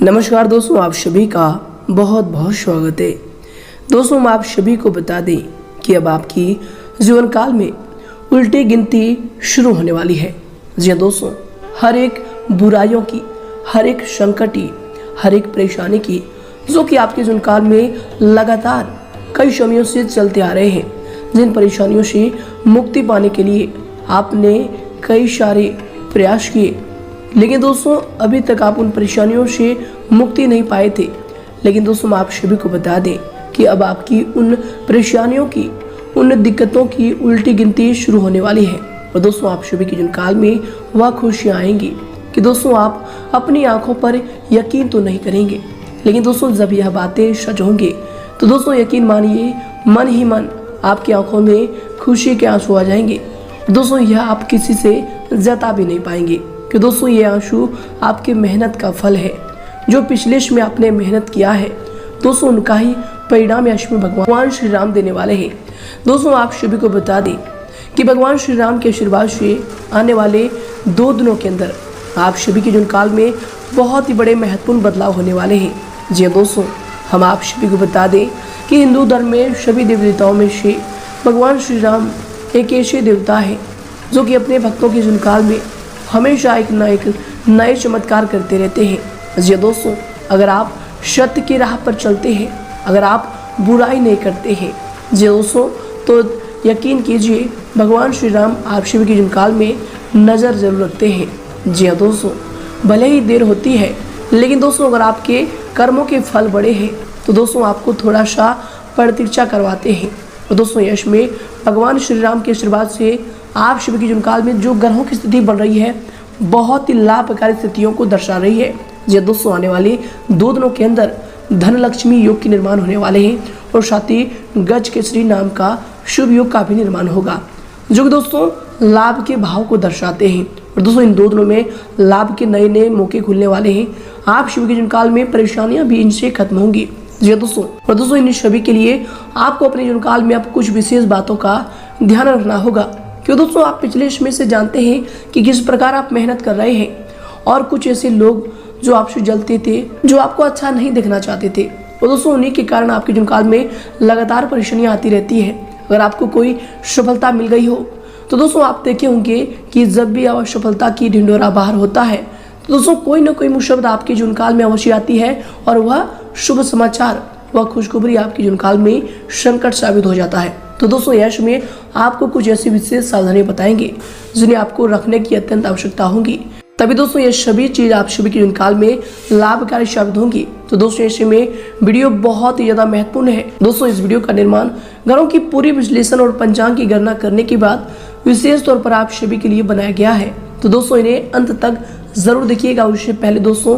नमस्कार दोस्तों, आप सभी का बहुत बहुत स्वागत है। दोस्तों, हम आप सभी को बता दें कि अब आपकी जीवन काल में उल्टी गिनती शुरू होने वाली है। जी हाँ दोस्तों, हर एक बुराइयों की, हर एक संकट की, हर एक परेशानी की जो कि आपके जीवन काल में लगातार कई समयों से चलते आ रहे हैं, जिन परेशानियों से मुक्ति पाने के लिए आपने कई सारे प्रयास किए, लेकिन दोस्तों अभी तक आप उन परेशानियों से मुक्ति नहीं पाए थे। लेकिन दोस्तों, हम आप सभी को बता दें कि अब आपकी उन परेशानियों की, उन दिक्कतों की उल्टी गिनती शुरू होने वाली है। और दोस्तों, आप सभी के जीवन काल में वह खुशियाँ आएंगी कि दोस्तों आप अपनी आंखों पर यकीन तो नहीं करेंगे, लेकिन दोस्तों जब यह बातें सच होंगे तो दोस्तों यकीन मानिए, मन ही मन आपकी आंखों में खुशी के आंसू आ जाएंगे। दोस्तों, यह आप किसी से जता भी नहीं पाएंगे कि दोस्तों ये आंसू आपकी मेहनत का फल है। जो पिछले में आपने मेहनत किया है दोस्तों, उनका ही परिणाम यश में भगवान श्री राम देने वाले हैं। दोस्तों, आप सभी को बता दें कि भगवान श्री राम के आशीर्वाद से आने वाले 2 दिनों के अंदर आप सभी के जीवन काल में बहुत ही बड़े महत्वपूर्ण बदलाव होने वाले हैं। जी दोस्तों, हम आप सभी को बता दें कि हिंदू धर्म में सभी देवी देवताओं में से भगवान श्री राम एक ऐसे देवता है जो कि अपने भक्तों के जीवन काल में हमेशा एक नए चमत्कार करते रहते हैं। जी दोस्तों, अगर आप सत्य की राह पर चलते हैं, अगर आप बुराई नहीं करते हैं जी दोस्तों, तो यकीन कीजिए भगवान श्री राम आप सभी के जीवन काल में नज़र जरूर रखते हैं। जी हाँ दोस्तों, भले ही देर होती है, लेकिन दोस्तों अगर आपके कर्मों के फल बड़े हैं तो दोस्तों आपको थोड़ा सा प्रतीक्षा करवाते हैं। और दोस्तों यश में भगवान श्री राम के आशीर्वाद से आप सभी के जीवन काल में जो ग्रहों की स्थिति बन रही है बहुत ही लाभकारी स्थितियों को दर्शा रही है। जी दोस्तों, आने वाले 2 दिनों के अंदर धन लक्ष्मी योग के निर्माण होने वाले हैं और साथ ही गज केसरी नाम का शुभ योग का भी निर्माण होगा, जो कि दोस्तों लाभ के भाव को दर्शाते हैं। और दोस्तों इन 2 दिनों में लाभ के नए नए मौके खुलने वाले हैं। आप सभी के जीवन काल में परेशानियां भी इनसे खत्म होंगी। जी दोस्तों, और दोस्तों इन सभी के लिए आपको अपने जीवन काल में अब कुछ विशेष बातों का ध्यान रखना होगा, क्यों दोस्तों आप पिछले समय से जानते हैं कि किस प्रकार आप मेहनत कर रहे हैं और कुछ ऐसे लोग जो आपसे जलते थे, जो आपको अच्छा नहीं देखना चाहते थे, और दोस्तों उन्हीं के कारण आपके जीवन काल में लगातार परेशानियां आती रहती है। अगर आपको कोई सफलता मिल गई हो तो दोस्तों आप देखे होंगे कि जब भी असफलता की ढिंढोरा बाहर होता है तो दोस्तों कोई ना कोई मुसीबत आपके जीवन काल में अवश्य आती है और वह शुभ समाचार, वह खुशखबरी आपके जीवन काल में संकट साबित हो जाता है। तो दोस्तों यश में आपको कुछ ऐसी विशेष सावधानी बताएंगे जिन्हें आपको रखने की अत्यंत आवश्यकता होगी, तभी दोस्तों ये सभी चीज आप सभी के जीवन काल में लाभकारी साबित होंगी। तो दोस्तों ऐसे में वीडियो बहुत ही ज्यादा महत्वपूर्ण है। दोस्तों इस वीडियो का निर्माण ग्रहों की पूरी विश्लेषण और पंचांग की गणना करने के बाद विशेष तौर पर आप सभी के लिए बनाया गया है। तो दोस्तों इन्हें अंत तक जरूर देखिएगा। उससे पहले दोस्तों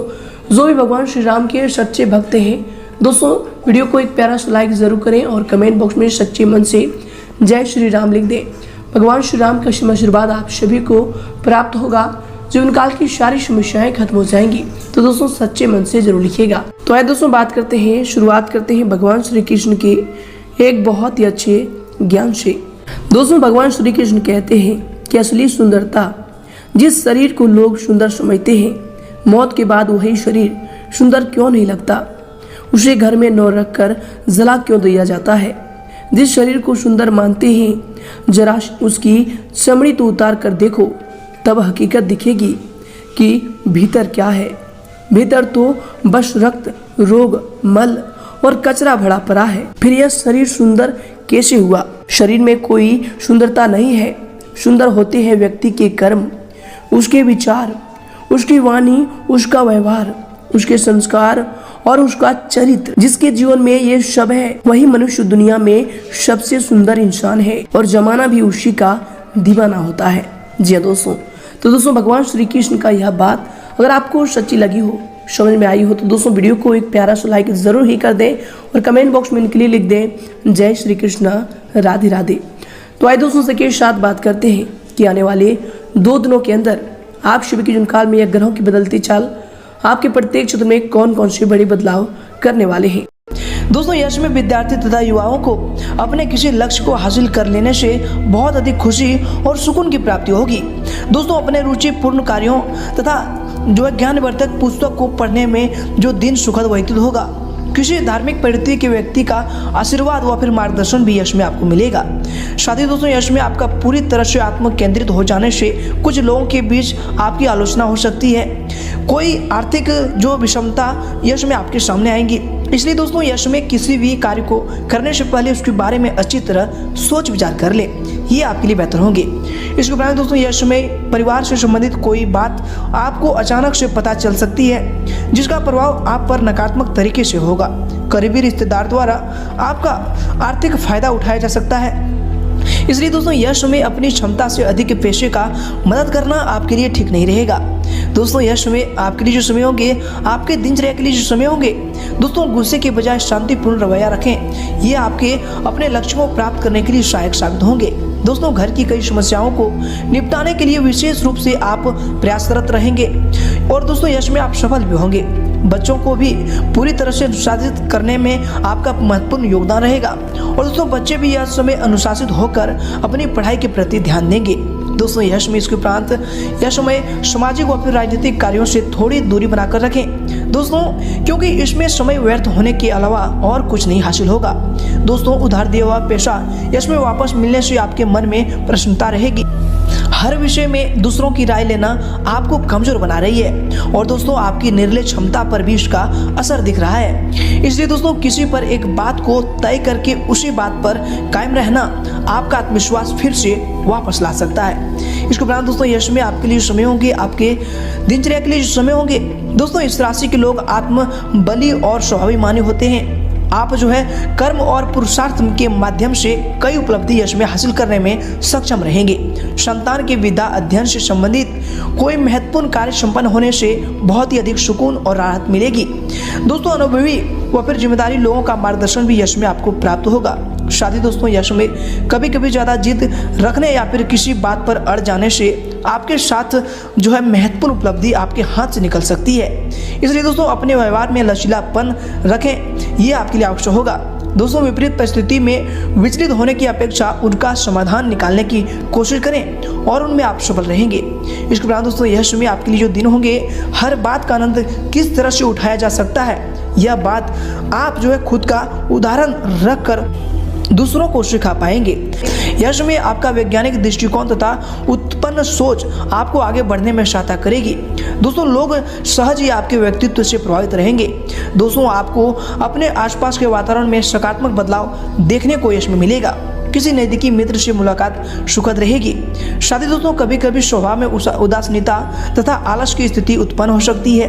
जो भी भगवान श्री राम के सच्चे भक्त हैं दोस्तों, वीडियो को एक प्यारा सा लाइक जरूर करें और कमेंट बॉक्स में सच्चे मन से जय श्री राम लिख दें। भगवान श्री राम का आशीर्वाद आप सभी को प्राप्त होगा, जीवन काल की सारी समस्याएं खत्म हो जाएंगी। तो दोस्तों सच्चे मन से जरूर लिखिएगा। तो आइए दोस्तों शुरुआत करते हैं भगवान श्री कृष्ण के एक बहुत ही अच्छे ज्ञान से। दोस्तों भगवान श्री कृष्ण कहते हैं कि असली सुंदरता जिस शरीर को लोग सुंदर समझते हैं, मौत के बाद वही शरीर सुंदर क्यों नहीं लगता, उसे घर में न रखकर जला क्यों दिया जाता है। जिस शरीर को सुंदर मानते हैं जरा उसकी चमड़ी तो उतार कर देखो, तब हकीकत दिखेगी कि भीतर क्या है। भीतर तो बस रक्त, रोग, मल और कचरा भरा पड़ा है। फिर यह शरीर सुंदर कैसे हुआ? शरीर में कोई सुंदरता नहीं है, सुंदर होते हैं व्यक्ति के कर्म, उसके विचार, उसकी वाणी, उसका व्यवहार, उसके संस्कार और उसका चरित्र। जिसके जीवन में ये सब है वही मनुष्य दुनिया में सबसे सुंदर इंसान है और जमाना भी उसी का दीवाना होता है। जी दोस्तों, तो दोस्तों भगवान श्री कृष्ण का यह बात अगर आपको सच्ची लगी हो, समझ में आई हो, तो दोस्तों वीडियो को एक प्यारा सा लाइक जरूर ही कर दें और कमेंट बॉक्स में इनके लिए लिख दें जय श्री कृष्ण, राधे राधे। तो आइए दोस्तों से के साथ बात करते हैं कि आने वाले 2 दिनों के अंदर आप सभी के जीवन काल में यह ग्रहों की बदलती चाल आपके प्रत्येक क्षेत्र में कौन कौन से बड़े बदलाव करने वाले हैं। दोस्तों यश में विद्यार्थी तथा युवाओं को अपने किसी लक्ष्य को हासिल कर लेने से बहुत अधिक खुशी और सुकून की प्राप्ति होगी। दोस्तों अपने रुचिपूर्ण कार्यों तथा जो है ज्ञानवर्धक पुस्तक को पढ़ने में जो दिन सुखद व्यतीत होगा। किसी धार्मिक प्रवृत्ति के व्यक्ति का आशीर्वाद व फिर मार्गदर्शन भी यश में आपको मिलेगा। साथ दोस्तों यश में आपका पूरी तरह से आत्म केंद्रित हो जाने से कुछ लोगों के बीच आपकी आलोचना हो सकती है। कोई आर्थिक जो विषमता यश में आपके सामने आएंगी। इसलिए दोस्तों यश में किसी भी कार्य को करने से पहले उसके बारे में अच्छी तरह सोच विचार कर ले, ये आपके लिए बेहतर होंगे। इसके उपरांत दोस्तों यश में परिवार से संबंधित कोई बात आपको अचानक से पता चल सकती है जिसका प्रभाव आप पर नकारात्मक तरीके से होगा। करीबी रिश्तेदार द्वारा आपका आर्थिक फायदा उठाया जा सकता है। इसलिए दोस्तों यश में अपनी क्षमता से अधिक पैसे का मदद करना आपके लिए ठीक नहीं रहेगा। दोस्तों यश में आपके लिए जो समय होंगे, आपके दिनचर्या के लिए जो समय होंगे, दोस्तों गुस्से के बजाय शांतिपूर्ण रवैया रखें। ये आपके अपने लक्ष्य को प्राप्त करने के लिए सहायक साबित होंगे। दोस्तों घर की कई समस्याओं को निपटाने के लिए विशेष रूप से आप प्रयासरत रहेंगे और दोस्तों यश में आप सफल भी होंगे। बच्चों को भी पूरी तरह से अनुशासित करने में आपका महत्वपूर्ण योगदान रहेगा और दोस्तों बच्चे भी यह समय अनुशासित होकर अपनी पढ़ाई के प्रति ध्यान देंगे। दोस्तों यश में इसके उपरांत यश में सामाजिक व फिर राजनीतिक कार्यों से थोड़ी दूरी बनाकर रखें दोस्तों, क्योंकि इसमें समय व्यर्थ होने के अलावा और कुछ नहीं हासिल होगा। दोस्तों उधार दिया हुआ पैसा यश में वापस मिलने से आपके मन में प्रसन्नता रहेगी। हर विषय में दूसरों की राय लेना आपको कमजोर बना रही है और दोस्तों आपकी निर्णय क्षमता पर भी इसका असर दिख रहा है। इसलिए दोस्तों किसी पर एक बात को तय करके उसी बात पर कायम रहना आपका आत्मविश्वास फिर से वापस ला सकता है। इसके उपरांत दोस्तों यश में आपके लिए समय होंगे, आपके दिनचर्या के लिए जो समय होंगे, दोस्तों इस राशि के लोग आत्म बली और स्वाभिमानी होते हैं। आप जो है कर्म और पुरुषार्थ के माध्यम से कई उपलब्धि यश में हासिल करने में सक्षम रहेंगे। संतान के विद्या अध्ययन से संबंधित कोई महत्वपूर्ण कार्य संपन्न होने से बहुत ही अधिक सुकून और राहत मिलेगी। दोस्तों अनुभवी व फिर जिम्मेदारी लोगों का मार्गदर्शन भी यश में आपको प्राप्त होगा। शादी दोस्तों यश में कभी कभी ज़्यादा जिद रखने या फिर किसी बात पर अड़ जाने से आपके साथ जो है महत्वपूर्ण उपलब्धि आपके हाथ से निकल सकती है। इसलिए दोस्तों अपने व्यवहार में लचीलापन रखें, ये आपके लिए आवश्यक होगा। दोस्तों विपरीत परिस्थिति में विचलित होने की अपेक्षा उनका समाधान निकालने की कोशिश करें और उनमें आप सफल रहेंगे। इसके उपरांत दोस्तों यश में आपके लिए जो दिन होंगे, हर बात का आनंद किस तरह से उठाया जा सकता है, यह बात आप जो है खुद का उदाहरण रख कर दूसरों को सिखा पाएंगे। यश में आपका वैज्ञानिक दृष्टिकोण तथा उत्पन्न सोच आपको आगे बढ़ने में सहायता करेगी। दोस्तों लोग सहज ही आपके व्यक्तित्व से प्रभावित रहेंगे। दोस्तों आपको अपने आसपास के वातावरण में सकारात्मक बदलाव देखने को यश में मिलेगा। किसी नज़दीकी मित्र से मुलाकात सुखद रहेगी। साथ ही दोस्तों कभी कभी स्वभाव में उदासीनता तथा आलस की स्थिति उत्पन्न हो सकती है।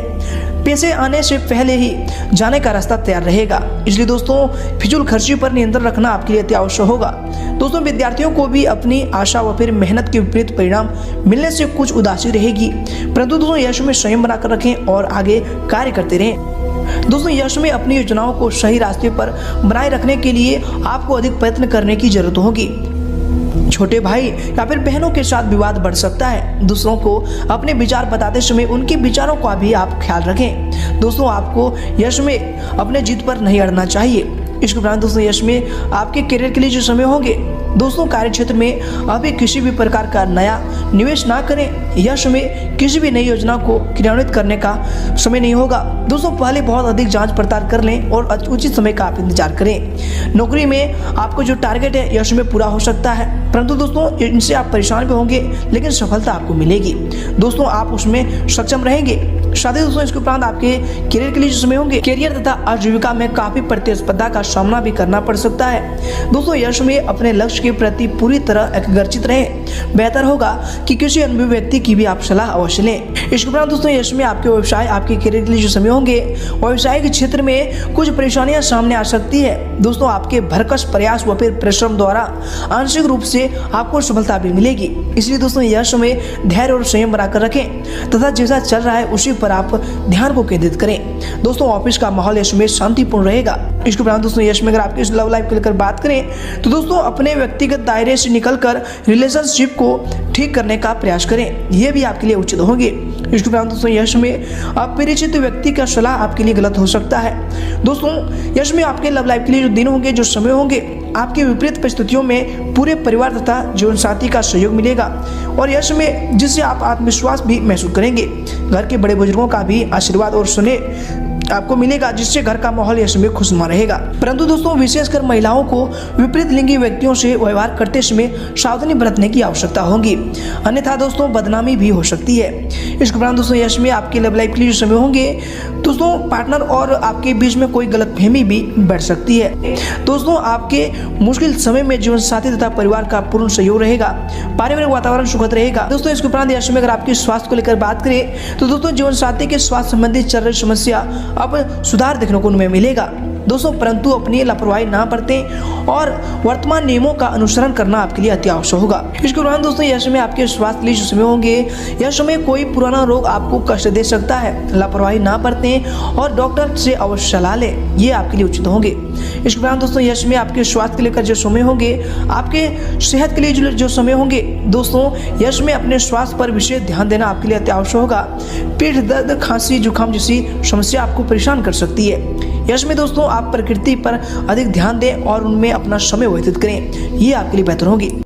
पैसे आने से पहले ही जाने का रास्ता तैयार रहेगा। इसलिए दोस्तों फिजूल खर्ची पर नियंत्रण रखना आपके लिए अति आवश्यक होगा। दोस्तों विद्यार्थियों को भी अपनी आशा व फिर मेहनत के विपरीत परिणाम मिलने से कुछ उदासी रहेगी, परंतु दोस्तों यश में संयम बनाकर रखें और आगे कार्य करते रहें। दोस्तों यश में अपनी योजनाओं को सही रास्ते पर बनाए रखने के लिए आपको अधिक प्रयत्न करने की जरूरत होगी। छोटे भाई या फिर बहनों के साथ विवाद बढ़ सकता है। दूसरों को अपने विचार बताते समय उनके विचारों का भी आप ख्याल रखें। दोस्तों आपको यश में अपने जिद पर नहीं अड़ना चाहिए। इसके उपरांत दोस्तों यश में आपके करियर के लिए जो समय होंगे, दोस्तों कार्य क्षेत्र में अभी किसी भी प्रकार का नया निवेश ना करें। यश में किसी भी नई योजना को क्रियान्वित करने का समय नहीं होगा। दोस्तों पहले बहुत अधिक जांच पड़ताल कर लें और उचित समय का आप इंतजार करें। नौकरी में आपको जो टारगेट है यश में पूरा हो सकता है, परंतु दोस्तों इनसे आप परेशान भी होंगे, लेकिन सफलता आपको मिलेगी। दोस्तों आप उसमें सक्षम रहेंगे। साथ ही दोस्तों इसके उपरांत आपके करियर के लिए जो समय होंगे, करियर तथा आजीविका में काफी प्रतिस्पर्धा का सामना भी करना पड़ सकता है। दोस्तों यश में अपने लक्ष्य के प्रति पूरी तरह एकाग्रचित रहें। बेहतर होगा कि किसी अनुभवी व्यक्ति की भी आप सलाह अवश्य लें। इसके उपरांत दोस्तों यश में आपके व्यवसाय आपके करियर के लिए जो समय होंगे, व्यवसाय के क्षेत्र में कुछ परेशानियां सामने आ सकती है। दोस्तों आपके भरकस प्रयास व फिर परिश्रम द्वारा आंशिक रूप से आपको सफलता भी मिलेगी। इसलिए दोस्तों यश में धैर्य और संयम बनाकर रखें तथा जैसा चल रहा है उसी पर आप ध्यान को केंद्रित करें। दोस्तों ऑफिस का माहौल यश में शांतिपूर्ण रहेगा। इसके उपरांत दोस्तों यश में अगर आपके इस लव लाइफ को लेकर बात करें तो दोस्तों अपने व्यक्तिगत दायरे से निकलकर रिलेशनशिप को ठीक करने का प्रयास करें, यह भी आपके लिए उचित होंगे। इसके उपरांत दोस्तों यश में अपरिचित व्यक्ति का सलाह आपके लिए गलत हो सकता है। दोस्तों यश में आपके लव लाइफ के लिए जो दिन होंगे, जो समय होंगे, आपके विपरीत परिस्थितियों में पूरे परिवार तथा जीवन साथी का सहयोग मिलेगा और यश में जिससे आप आत्मविश्वास भी महसूस करेंगे। घर के बड़े बुजुर्गों का भी आशीर्वाद और स्नेह आपको मिलेगा, जिससे घर का माहौल यश में खुशनुमा रहेगा। परंतु दोस्तों विशेषकर महिलाओं को विपरीत लिंगी व्यक्तियों से व्यवहार करते समय सावधानी बरतने की आवश्यकता होगी, अन्यथा दोस्तों बदनामी भी हो सकती है। इसके उपरांत दोस्तों यश में आपके लव लाइफ के लिए जो समय होंगे, दोस्तों पार्टनर और आपके बीच में कोई गलतफहमी भी बढ़ सकती है। दोस्तों आपके मुश्किल समय में जीवन साथी तथा परिवार का पूर्ण सहयोग रहेगा, पारिवारिक वातावरण सुखद रहेगा। दोस्तों इसके उपरांत यश में अगर आपके स्वास्थ्य को लेकर बात करें तो दोस्तों जीवन साथी के स्वास्थ्य संबंधित चल रही समस्या अब सुधार देखने को उनमें मिलेगा दोस्तों, परंतु अपनी लापरवाही ना बरतें और वर्तमान नियमों का अनुसरण करना आपके लिए अति आवश्यक होगा। इसके दौरान दोस्तों यश में आपके स्वास्थ्य के लिए जो समय होंगे, यह समय कोई पुराना रोग आपको कष्ट दे सकता है, लापरवाही ना बरतें और डॉक्टर से अवश्य सलाह लें, ये आपके लिए उचित होंगे। इसके दौरान दोस्तों यश में आपके स्वास्थ्य को लेकर जो समय होंगे, आपके सेहत के लिए जो समय होंगे, दोस्तों यश में अपने स्वास्थ्य पर विशेष ध्यान देना आपके लिए अति आवश्यक होगा। पेट दर्द, खांसी, जुकाम जैसी समस्या आपको परेशान कर सकती है। यश में दोस्तों आप प्रकृति पर अधिक ध्यान दें और उनमें अपना समय व्यतीत करें, ये आपके लिए बेहतर होगी।